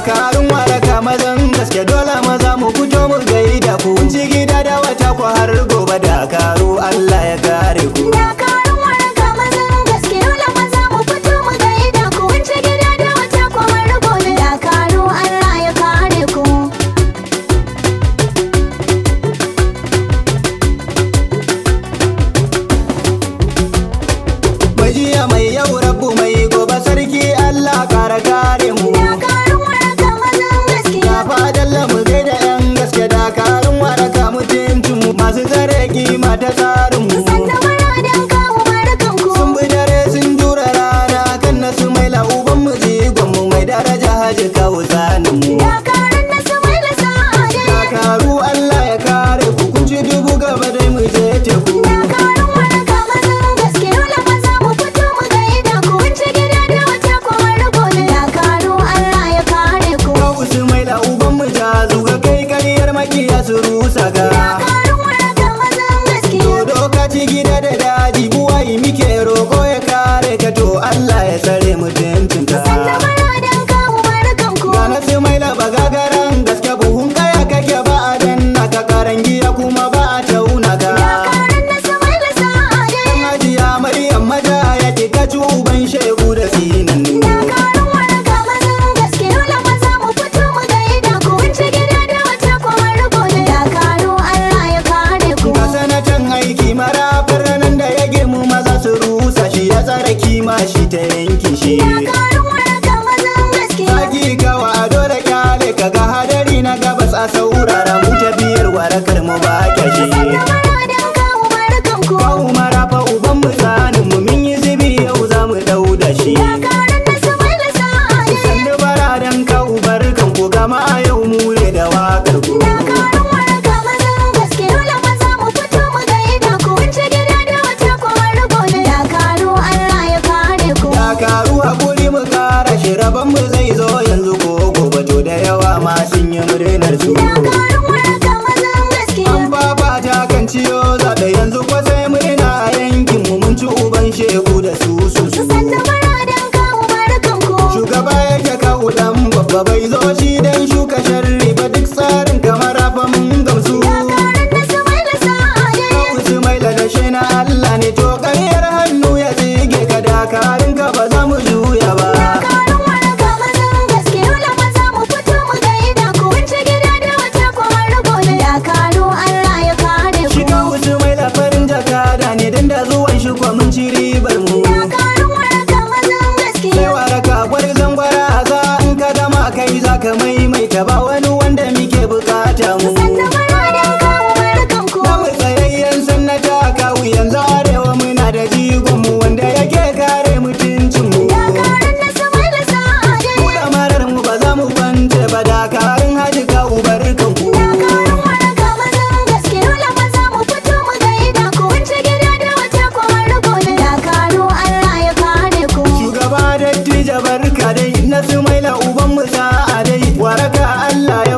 dakarun waraka mazan gaske dole maza mu fito mu gaida ku. Kun ci gida da wata ku har gobe dakaru Allah ya kare ku. Dakarun waraka mazan gaske dole maza mu fito mu gaida ku. Kun ci gida da wata ku har gobe dakaru Allah ya kare ku. Mai jiya mai yau rabbu mai gobe sarki Allah kare kare mu. Dakarun waraka mazan gaske. Ya fadalla mu gaida yan gaske dakarun waraka mutuncin mu masu tsare kima ta tsarin mu. Sanda maradan kawo barakan ku. Sun bi dare sun jura rana kan nasu mai la'uban mu jigon mu mai daraja haji kawo tsanin mu. Dakarun nasu mai lasa'ade. Dakaru Allah ya kare ku kun ci dubu gaba dai mu je teku. Dakarun waraka mazan gaske dole maza mu fito mu gaida ku. Kun ci gida da wata ku har gobe dakaru Allah ya kare ku. Kawu su mai la'uban mu jazu ga kai kariyar makiya su rusa ga. Dakarun waraka mazan gaske. Dodo ka ci gida da daji buwayi muke roƙo ya kare ka to Allah ya tsare mutuncinka. Sanda maradan kawo barakan ku. Ga nasu mai laba gagaran gaske buhun kaya kake ba a danna ka karangiya kuma ba a tauna ka. Dakarun nasu mai lasa'ade. Dan hajiya Maryam maja ya ki ka ci uban shegu da tsinan. Dakarun waraka mazan gaske dole maza mu fito mu gaida ku. Kun ci gida da wata ku har gobe dakaru Allah ya kare ku. Ga sanatan aiki marafin ranar da ya girmu maza su rusa shi ya tsara kima shi ta yanki shi. Dakarun waraka mazan gaske. Saki kawa ado da kyale kaga hadari na gabas a saurara mu tafiyar warakar mu ba kyashi. Sanda maradan kawo barakan ku. Kawu marafa uban mu tsanin mu min yi zibi yau za mu dau da shi. Dakarun nasu mai lasa'ade. Sannu baradan kawu barkan ku gama a yau mu ne da wakar ku. Dakarun waraka mazan gaske dole maza mu fito mu gaida ku. Kun ci gida da wata ku har gobe dakaru Allah ya kare ku. Dakaru hakuri mu kara shi rabon mu zai zo yanzu ko gobe to da yawa ma sun yi murnar su. Dakarun waraka mazan gaske. An babata kan ciyo zaɓe yanzu kwa sai murna a yankin mu mun ci uban shegu da su. Sanda maradan kawo barakan ku. Shugaba yake kawo dan babba bai zo shi dan shuka sharri ba duk tsarin kamar fa mun gamsu. Dakarun nasu mai lasa'ade. Kawu su mai ladashe na Allah ne to ƙaryar hannu ya tsige ka dakarun ka ba za mu juya ba. Dakarun waraka mazan gaske dole maza mu fito mu gaida ku. Kun ci gida da wata ku har gobe dakaru Allah ya kare Shi ku. kawu su mai lafarin jakada ne dan da zuwan shi kwa mun ci ribar mu. Dakarun waraka mazan gaske. Sai waraka gwarzon gwara za in ka dama kai za ka maimaita ba wani wanda muke bukata mu. Sanda maradan kawo barakan ku. Na mu tsayayyen sannata kawu yanzu arewa muna da jigon mu wanda yake kare mutuncin mu. Dakarun nasu mai lasa'ade. Mu da marar mu ba za mu kwance ba dakarun haji kawu barkan ku. Dakarun waraka mazan gaske dole maza mu fito mu gaida ku. Kun ci gida da wata ku har gobe dakaru Allah ya kare ku. Shugaba dattijo barka dai nasu mai la'uban mu sa'a dai waraka Allah ya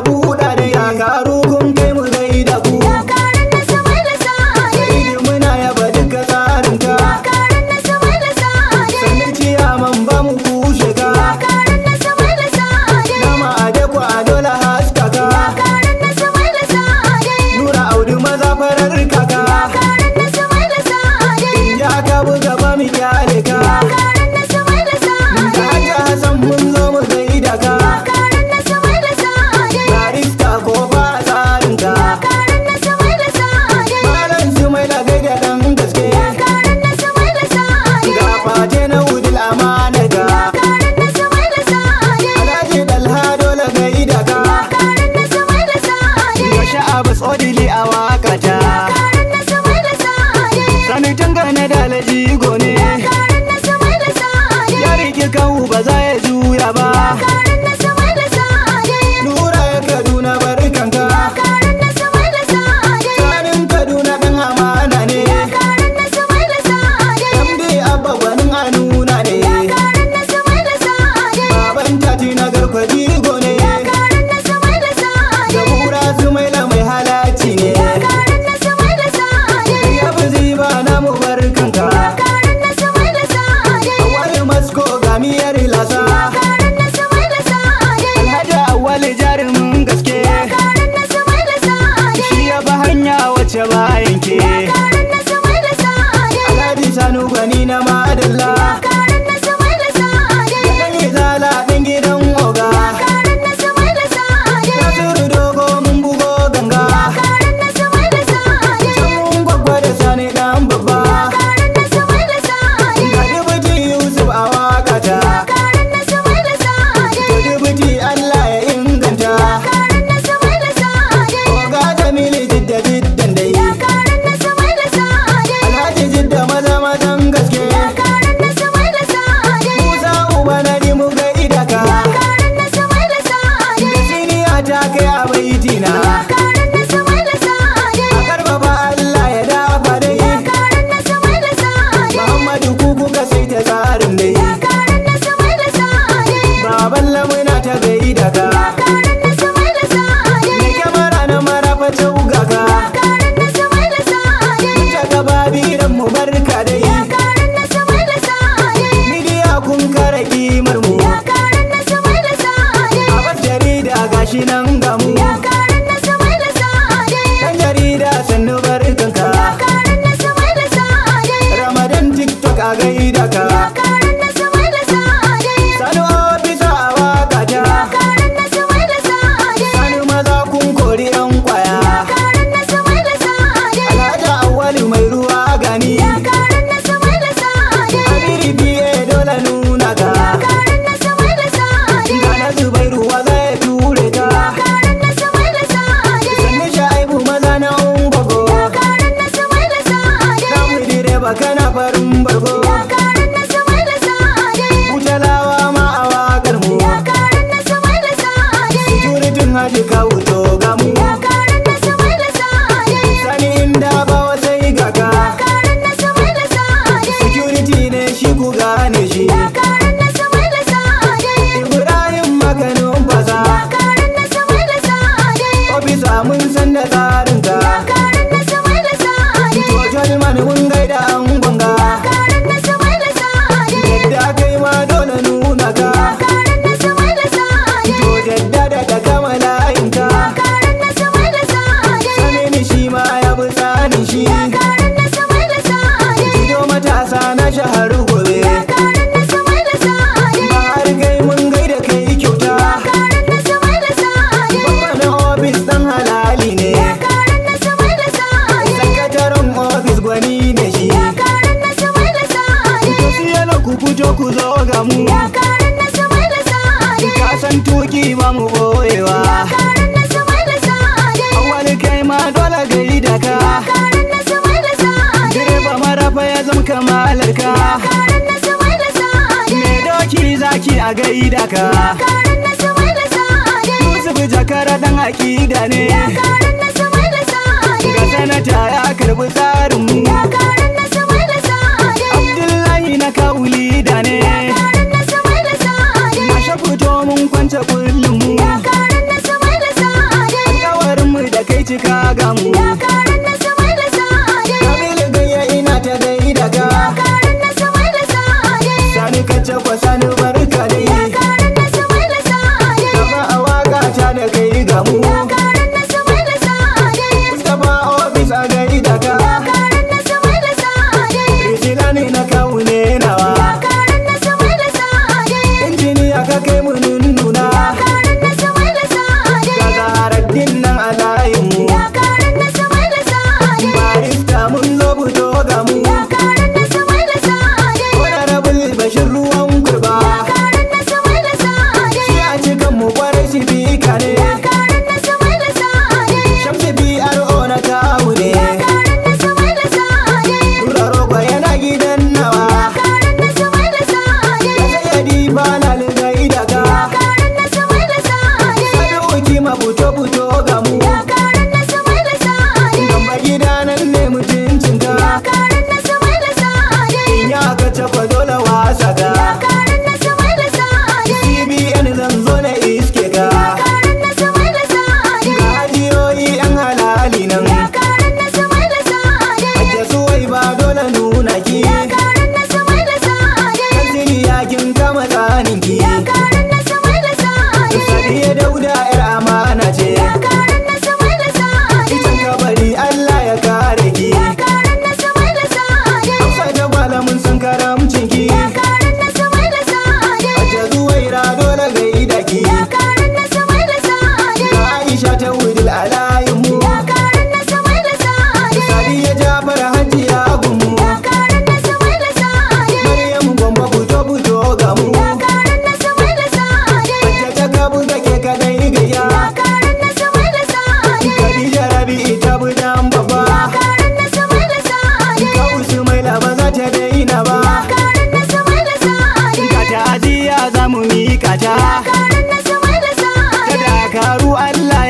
kai a baitina. Dakaran na Sumaila Sa'ade. A karfafa Allah ya dafa dai. Dakaran na Sumaila Sa'ade. Muhammadu ku kuka sai ta tsarin dai. Dakaran na Sumaila Sa'ade. Baban lamuna ta gaida ka. Dakaran na Sumaila Sa'ade. Mai kyamara na marafa ta uga ka. Dakaran na Sumaila Sa'ade. Ta gaba biran mu barka dai. Dakaran na Sumaila Sa'ade. Midiya kun kare kimar mu. Dakaran na Sumaila Sa'ade. A bar jarida gashi nan ga mu. Dakaran na Sumaila Sa'ade. Dan jarida sannu barkanka. Dakaran na Sumaila Sa'ade. Ramadan TikTok a gaida ka. Dakaran na Sumaila Sa'ade. Sanu ofisa a waka ta. Dakaran na Sumaila Sa'ade. Sanu maza kun kori yan kwaya. Dakaran na Sumaila Sa'ade. Alhaji Awwalu mai ruwa gani. Dakaran na Sumaila Sa'ade. Amiri biye dole nuna ka. Dakaran na Sumaila Sa'ade. Ga na Zubairu wa zai ture ka. Dakaran na Sumaila Sa'ade. Sannu Sha'ibu maza na Ungwago. Dakaran na Sumaila Sa'ade. Samu direba kana farin bargo. Dakaran na Sumaila Sa'ade. Kutalawa ma a wakar mu. Dakaran na Sumaila Sa'ade. Juritin haji ka wuto ga mu. Dakaran na Sumaila Sa'ade. Sani inda ba wa sai ga ka. Dakaran na Sumaila Sa'ade. Security ne shi ku gane shi. Dakaran na Sumaila Sa'ade. Ibrahim maganin fasa. Dakaran na Sumaila Sa'ade. Ofisa mun san da tsarin ka. Dakaran na Sumaila Sa'ade. Total man mun gaida an gwanga. Dakaran na Sumaila Sa'ade. Yadda kai ma dole nuna ka. Dakaran na Sumaila Sa'ade. To jadda da kama layin ka. Dakaran na Sumaila Sa'ade. Samini shi ma ya bi tsarin shi. Dakaran na Sumaila Sa'ade. Jido matasa na shahar gobe. Dakaran na Sumaila Sa'ade. Ba har kai mun gaida kai kyauta. Dakaran na Sumaila Sa'ade. Babba na ofis dan halali ne. Dakaran na Sumaila Sa'ade. Sakataren ofis gwani ne shi. Dakaran na Sumaila Sa'ade. To siyalo ku fito ku zo ga mu. Dakaran na Sumaila Sa'ade. Ka san tuki ba mu boyewa. Dakaran na Sumaila Sa'ade. Awwal kai ma dole gaida ka. Dakaran na Sumaila Sa'ade. Direba marafa ya zama kamalar ka. Dakaran na Sumaila Sa'ade. Me doki zaki a gaida ka. Dakaran na Sumaila Sa'ade. Yusuf jakara dan akida ne. Dakaran na Sumaila Sa'ade. Ga sanata ya karbi tsarin mu. Dakaran na Sumaila Sa'ade. Abdullahi na kauli da ne. Dakaran na Sumaila Sa'ade. Masha fito mun kwance kullum mu. Dakaran na Sumaila Sa'ade. Alkawarin mu da kai cika ga mu. Dakaran na Sumaila Sa'ade. Kabilu gayya ina ta gaida ka. Dakaran na Sumaila Sa'ade. Sani kace kwa sani barka dai. Dakaran na Sumaila Sa'ade. Gaba a waka ta da kai ga mu. Dakaran na Sumaila Sa'ade. Mustapha ofis a gaida ka. Dakaran na Sumaila Sa'ade. Rijilani na kaune nawa. Dakaran na Sumaila Sa'ade. Injiniya ka kai mu nuna. Dakaran na Sumaila Sa'ade. Ga Zaharaddin nan a layin mu. Dakaran na Sumaila Sa'ade. Barista mun zo fito ga mu. Dakaran na Sumaila Sa'ade. Honorable Bashir ruwan kurba. Dakaran na Sumaila Sa'ade. Shi a cikin mu kwarai shi fika ne. Dakaran na Sumaila Sa'ade. Shamsi BRO na kawu ne. Dakaran na Sumaila Sa'ade. Rura roƙo yana gidan nawa. Dakaran na Sumaila Sa'ade. Ka sayyadi ba na ligai da ka. Dakaran na Sumaila Sa'ade. Sabi kima fito fito ga mu. Dakaran na Sumaila Sa'ade. Gamba gida nan ne mutuncin ka. Dakaran na Sumaila Sa'ade. In ya ka cakwa dole wasa ka. Dakaran na Sumaila Sa'ade. CBN zan zo na iske ka. Dakaran na Sumaila Sa'ade. Ga hajiyoyi yan halali nan. Dakaran na Sumaila Sa'ade. Hajja suwai ba dole nuna ki. Dakaran na Sumaila Sa'ade. Kansili yakin kama tsanin ki. Dakaran na Sumaila Sa'ade. Sadiya Dauda yar amana ce. Dakaran na Sumaila Sa'ade. Itan kabari Allah ya kare ki. Dakaran na Sumaila Sa'ade. Hafsa ta gwalamun sun karamcin ki. Dakaran na Sumaila Sa'ade. Hajja zuwaira dole gaida ki. Dakaran na Sumaila Sa'ade. Ga Aisha ta wudil alayin mu. Dakaran na Sumaila Sa'ade. Sadiya Jafar hajiya gumu. Dakaran na Sumaila Sa'ade. Maryam Gombe fito fito ga mu. Dakaran na Sumaila Sa'ade. Hajja ta kabu da ke kadai gayya. Dakaran na Sumaila Sa'ade. Khadija Rabi'i ta budan babba. Dakaran na Sumaila Sa'ade. Ka Usmaila ba za ta daina ba. Dakaran na Sumaila Sa'ade. Ga ta'aziyya za mu miƙa ta. Dakaran na Sumaila Sa'ade. Ta Dakaru Allah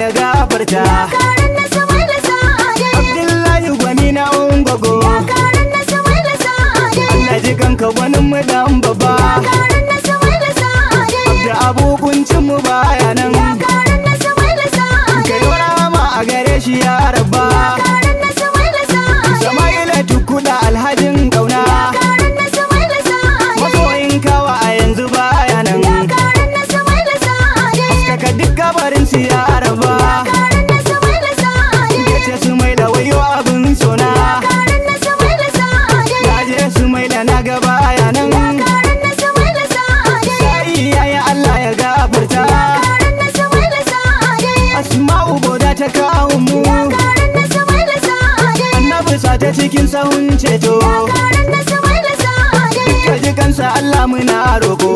gafarta. Karan na Sumaila Sa'ade. Abdullahi gwani na ungogo. Karan na Sumaila Sa'ade. Allah ji kanka gwanin mu dan baba. Karan na Sumaila Sa'ade. Da abubuncin mu baya nan. Karan na Sumaila Sa'ade. Kai rama a gare shi ya rabba. Karan na Sumaila Sa'ade. Sama'ila tukuda alhajin kauna. Karan na Sumaila Sa'ade. Masoyin kawa a yanzu baya nan. Karan na Sumaila Sa'ade. Kaka duk gabarin su ya rabba. Karan na Sumaila Sa'ade. Yace su mai da wayo abin sona. Karan na Sumaila Sa'ade. Yaje su mai da na gaba ya nan. Karan na Sumaila Sa'ade. Sai yayi Allah ya gafarta. Karan na Sumaila Sa'ade. Asma'u boda ta kawo mu. Karan na Sumaila Sa'ade. Annabi sa ta cikin sahun ceto. Karan na Sumaila Sa'ade. Ka ji kansa Allah muna roko.